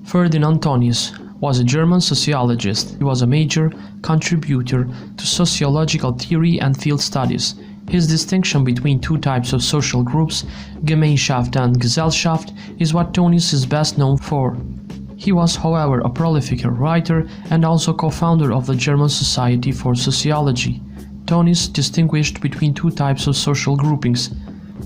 Ferdinand Tönnies was a German sociologist. He was a major contributor to sociological theory and field studies. His distinction between two types of social groups, Gemeinschaft and Gesellschaft, is what Tönnies is best known for. He was, however, a prolific writer and also co-founder of the German Society for Sociology. Tönnies distinguished between two types of social groupings.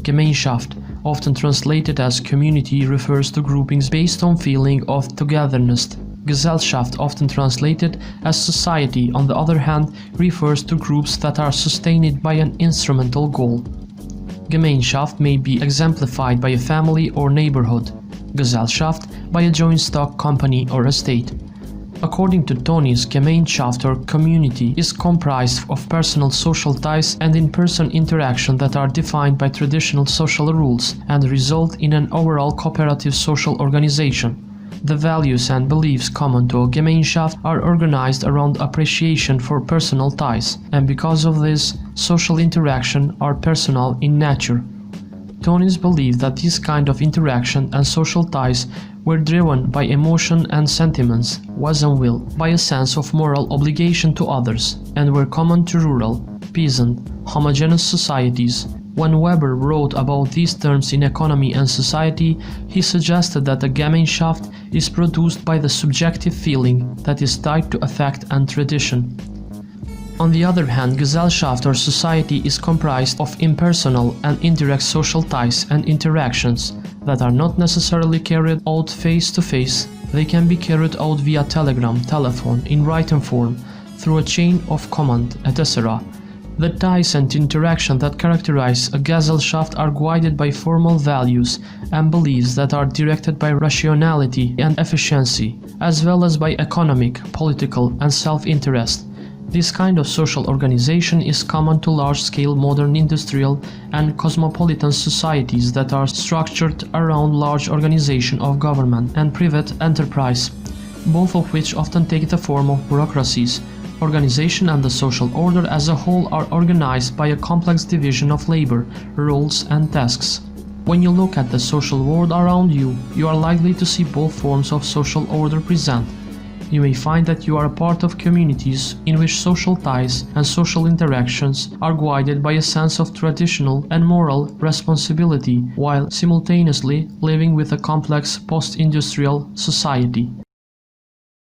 Gemeinschaft, often translated as community, refers to groupings based on feeling of togetherness. Gesellschaft, often translated as society, on the other hand, refers to groups that are sustained by an instrumental goal. Gemeinschaft may be exemplified by a family or neighborhood, Gesellschaft by a joint stock company or estate. According to Tönnies, Gemeinschaft or community is comprised of personal social ties and in-person interaction that are defined by traditional social rules and result in an overall cooperative social organization. The values and beliefs common to a Gemeinschaft are organized around appreciation for personal ties, and because of this, social interaction are personal in nature. Tönnies believed that this kind of interaction and social ties were driven by emotion and sentiments, was and will, by a sense of moral obligation to others, and were common to rural, peasant, homogeneous societies. When Weber wrote about these terms in Economy and Society, he suggested that a Gemeinschaft is produced by the subjective feeling that is tied to affect and tradition. On the other hand, Gesellschaft or society is comprised of impersonal and indirect social ties and interactions that are not necessarily carried out face-to-face. They can be carried out via telegram, telephone, in written form, through a chain of command, etc. The ties and interaction that characterize a Gesellschaft are guided by formal values and beliefs that are directed by rationality and efficiency, as well as by economic, political, and self-interest. This kind of social organization is common to large-scale modern industrial and cosmopolitan societies that are structured around large organization of government and private enterprise, both of which often take the form of bureaucracies. Organization and the social order as a whole are organized by a complex division of labor, roles and tasks. When you look at the social world around you, you are likely to see both forms of social order present. You may find that you are a part of communities in which social ties and social interactions are guided by a sense of traditional and moral responsibility, while simultaneously living with a complex post-industrial society.